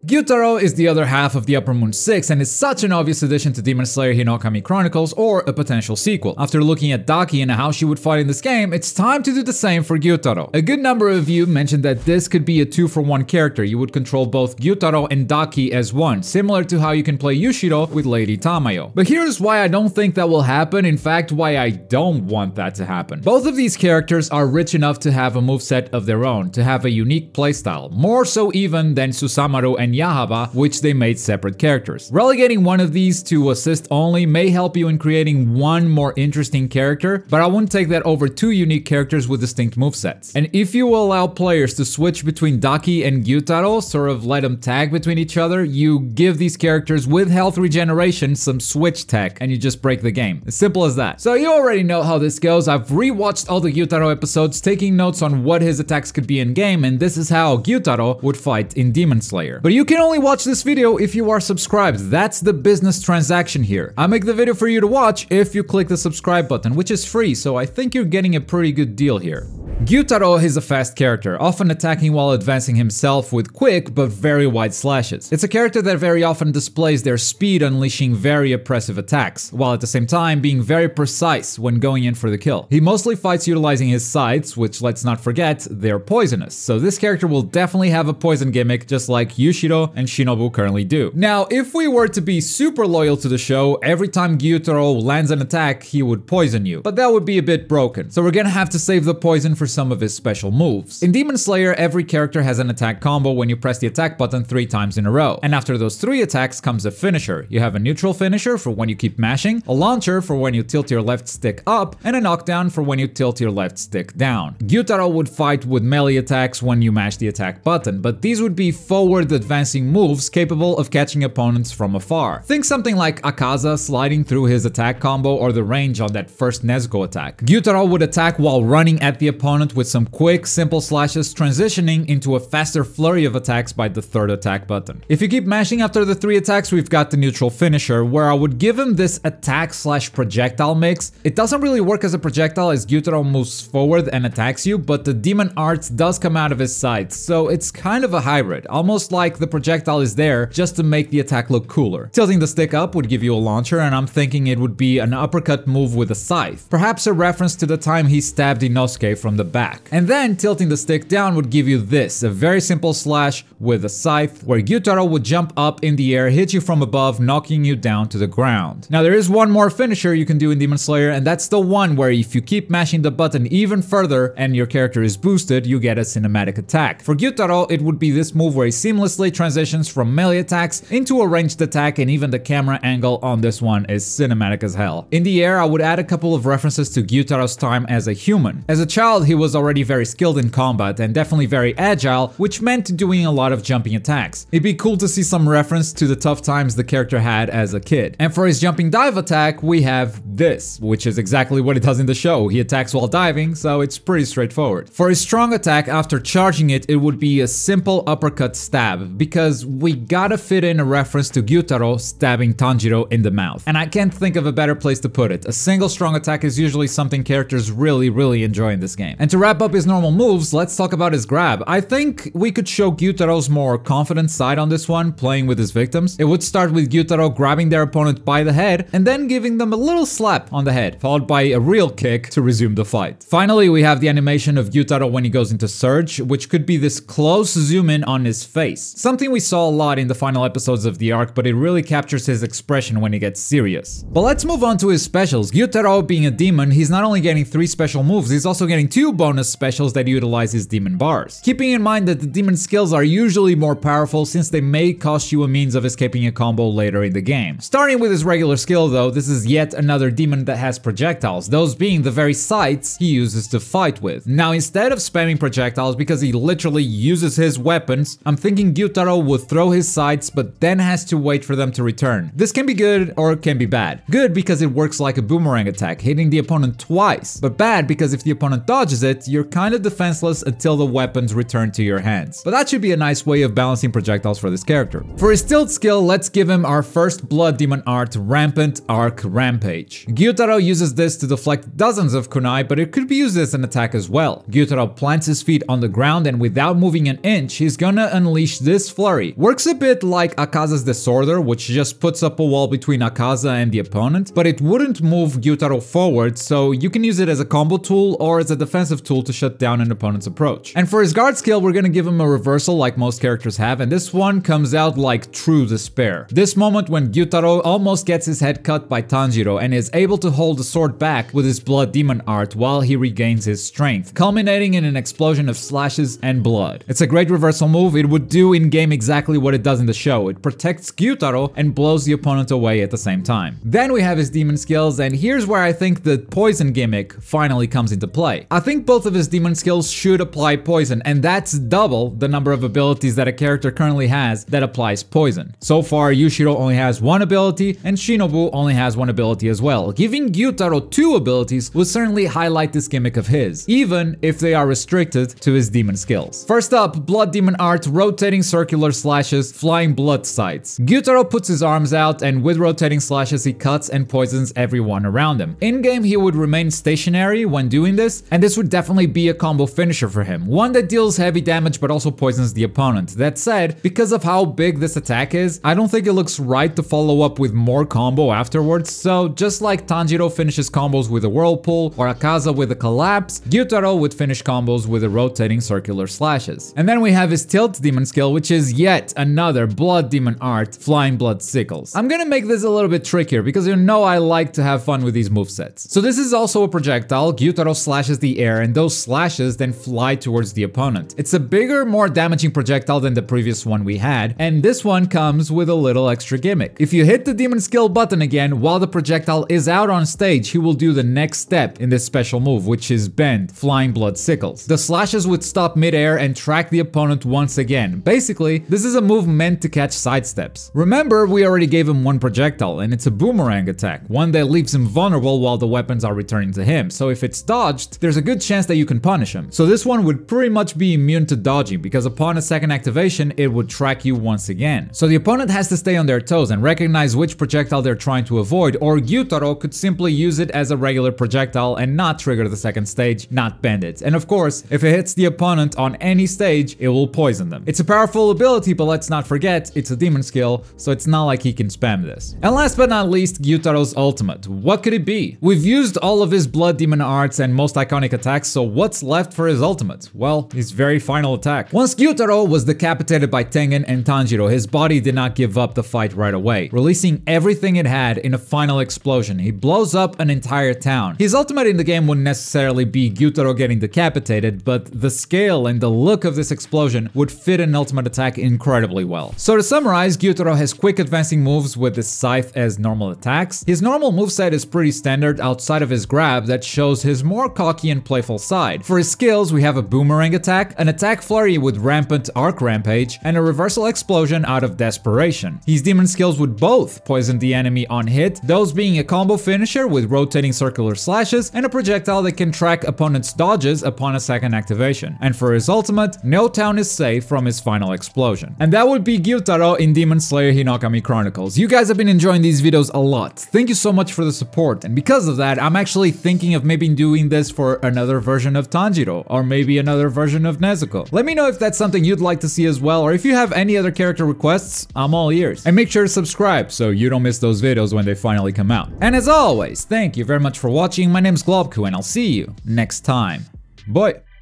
Gyutaro is the other half of the Upper Moon 6 and is such an obvious addition to Demon Slayer Hinokami Chronicles or a potential sequel. After looking at Daki and how she would fight in this game, it's time to do the same for Gyutaro. A good number of you mentioned that this could be a 2-for-1 character. You would control both Gyutaro and Daki as one, similar to how you can play Yushiro with Lady Tamayo. But here's why I don't think that will happen, in fact why I don't want that to happen. Both of these characters are rich enough to have a moveset of their own, to have a unique playstyle, more so even than Susamaru and Yahaba, which they made separate characters. Relegating one of these to assist only may help you in creating one more interesting character, but I wouldn't take that over two unique characters with distinct movesets. And if you allow players to switch between Daki and Gyutaro, sort of let them tag between each other, you give these characters with health regeneration some switch tech and you just break the game. As simple as that. So you already know how this goes. I've rewatched all the Gyutaro episodes, taking notes on what his attacks could be in game, and this is how Gyutaro would fight in Demon Slayer. But you can only watch this video if you are subscribed. That's the business transaction here. I make the video for you to watch if you click the subscribe button, which is free, so I think you're getting a pretty good deal here. Gyutaro is a fast character, often attacking while advancing himself with quick but very wide slashes. It's a character that very often displays their speed, unleashing very oppressive attacks, while at the same time being very precise when going in for the kill. He mostly fights utilizing his sights, which, let's not forget, they're poisonous, so this character will definitely have a poison gimmick just like Yushiro and Shinobu currently do. Now, if we were to be super loyal to the show, every time Gyutaro lands an attack, he would poison you, but that would be a bit broken, so we're gonna have to save the poison for some of his special moves. In Demon Slayer, every character has an attack combo when you press the attack button 3 times in a row, and after those 3 attacks comes a finisher. You have a neutral finisher for when you keep mashing, a launcher for when you tilt your left stick up, and a knockdown for when you tilt your left stick down. Gyutaro would fight with melee attacks when you mash the attack button, but these would be forward advancing moves capable of catching opponents from afar. Think something like Akaza sliding through his attack combo or the range on that first Nezuko attack. Gyutaro would attack while running at the opponent with some quick, simple slashes, transitioning into a faster flurry of attacks by the 3rd attack button. If you keep mashing after the 3 attacks, we've got the neutral finisher, where I would give him this attack/projectile mix. It doesn't really work as a projectile as Gyutaro moves forward and attacks you, but the demon art does come out of his sides, so it's kind of a hybrid, almost like the projectile is there just to make the attack look cooler. Tilting the stick up would give you a launcher, and I'm thinking it would be an uppercut move with a scythe, perhaps a reference to the time he stabbed Inosuke from the back. And then tilting the stick down would give you this, a very simple slash with a scythe, where Gyutaro would jump up in the air, hit you from above, knocking you down to the ground. Now there is one more finisher you can do in Demon Slayer, and that's the one where if you keep mashing the button even further and your character is boosted, you get a cinematic attack. For Gyutaro, it would be this move where he seamlessly transitions from melee attacks into a ranged attack, and even the camera angle on this one is cinematic as hell. In the air, I would add a couple of references to Gyutaro's time as a human. As a child, he was already very skilled in combat and definitely very agile, which meant doing a lot of jumping attacks. It'd be cool to see some reference to the tough times the character had as a kid. And for his jumping dive attack, we have this, which is exactly what it does in the show. He attacks while diving, so it's pretty straightforward. For his strong attack, after charging it, it would be a simple uppercut stab, because we gotta fit in a reference to Gyutaro stabbing Tanjiro in the mouth. And I can't think of a better place to put it. A single strong attack is usually something characters really enjoy in this game. And to wrap up his normal moves, let's talk about his grab. I think we could show Gyutaro's more confident side on this one, playing with his victims. It would start with Gyutaro grabbing their opponent by the head and then giving them a little slap on the head, followed by a real kick to resume the fight. Finally, we have the animation of Gyutaro when he goes into Surge, which could be this close zoom in on his face. Something we saw a lot in the final episodes of the arc, but it really captures his expression when he gets serious. But let's move on to his specials. Gyutaro being a demon, he's not only getting 3 special moves, he's also getting 2 bonus specials that utilize his demon bars. Keeping in mind that the demon skills are usually more powerful since they may cost you a means of escaping a combo later in the game. Starting with his regular skill though, this is yet another demon that has projectiles, those being the very sights he uses to fight with. Now instead of spamming projectiles because he literally uses his weapons, I'm thinking Gyutaro would throw his sights but then has to wait for them to return. This can be good or it can be bad. Good because it works like a boomerang attack, hitting the opponent twice, but bad because if the opponent dodges use it, you're kind of defenseless until the weapons return to your hands. But that should be a nice way of balancing projectiles for this character. For his tilt skill, let's give him our first Blood Demon art, Rampant Arc Rampage. Gyutaro uses this to deflect dozens of kunai, but it could be used as an attack as well. Gyutaro plants his feet on the ground and without moving an inch, he's gonna unleash this flurry. Works a bit like Akaza's Disorder, which just puts up a wall between Akaza and the opponent, but it wouldn't move Gyutaro forward, so you can use it as a combo tool or as a defensive tool to shut down an opponent's approach. And for his guard skill, we're gonna give him a reversal like most characters have, and this one comes out like true despair. This moment when Gyutaro almost gets his head cut by Tanjiro and is able to hold the sword back with his Blood Demon art while he regains his strength, culminating in an explosion of slashes and blood. It's a great reversal move. It would do in-game exactly what it does in the show. It protects Gyutaro and blows the opponent away at the same time. Then we have his demon skills, and here's where I think the poison gimmick finally comes into play. I think both of his demon skills should apply poison, and that's double the number of abilities that a character currently has that applies poison. So far, Yushiro only has one ability, and Shinobu only has one ability as well. Giving Gyutaro two abilities would certainly highlight this gimmick of his, even if they are restricted to his demon skills. First up, Blood Demon art, rotating circular slashes, flying blood sights. Gyutaro puts his arms out, and with rotating slashes he cuts and poisons everyone around him. In-game he would remain stationary when doing this, and this would definitely be a combo finisher for him, one that deals heavy damage but also poisons the opponent. That said, because of how big this attack is, I don't think it looks right to follow up with more combo afterwards, so just like Tanjiro finishes combos with a whirlpool or Akaza with a collapse, Gyutaro would finish combos with a rotating circular slashes. And then we have his tilt demon skill, which is yet another Blood Demon art, flying blood sickles. I'm gonna make this a little bit trickier because you know I like to have fun with these movesets. So this is also a projectile. Gyutaro slashes the air and those slashes then fly towards the opponent. It's a bigger, more damaging projectile than the previous one we had, and this one comes with a little extra gimmick. If you hit the demon skill button again while the projectile is out on stage, he will do the next step in this special move, which is bend, flying blood sickles. The slashes would stop mid-air and track the opponent once again. Basically, this is a move meant to catch sidesteps. Remember, we already gave him one projectile, and it's a boomerang attack, one that leaves him vulnerable while the weapons are returning to him, so if it's dodged, there's a good chance that you can punish him. So this one would pretty much be immune to dodging, because upon a second activation, it would track you once again. So the opponent has to stay on their toes and recognize which projectile they're trying to avoid, or Gyutaro could simply use it as a regular projectile and not trigger the second stage, not bend it. And of course, if it hits the opponent on any stage, it will poison them. It's a powerful ability, but let's not forget, it's a demon skill, so it's not like he can spam this. And last but not least, Gyutaro's ultimate. What could it be? We've used all of his Blood Demon arts and most iconic attacks, so what's left for his ultimate? Well, his very final attack. Once Gyutaro was decapitated by Tengen and Tanjiro, his body did not give up the fight right away, releasing everything it had in a final explosion. He blows up an entire town. His ultimate in the game wouldn't necessarily be Gyutaro getting decapitated, but the scale and the look of this explosion would fit an ultimate attack incredibly well. So to summarize, Gyutaro has quick advancing moves with his scythe as normal attacks. His normal moveset is pretty standard outside of his grab that shows his more cocky and playful side. For his skills, we have a boomerang attack, an attack flurry with Rampant Arc Rampage, and a reversal explosion out of desperation. His demon skills would both poison the enemy on hit, those being a combo finisher with rotating circular slashes and a projectile that can track opponents' dodges upon a second activation. And for his ultimate, no town is safe from his final explosion. And that would be Gyutaro in Demon Slayer Hinokami Chronicles. You guys have been enjoying these videos a lot. Thank you so much for the support, and because of that, I'm actually thinking of maybe doing this for another version of Tanjiro, or maybe another version of Nezuko. Let me know if that's something you'd like to see as well, or if you have any other character requests, I'm all ears. And make sure to subscribe so you don't miss those videos when they finally come out. And as always, thank you very much for watching. My name's Globku, and I'll see you next time. Bye!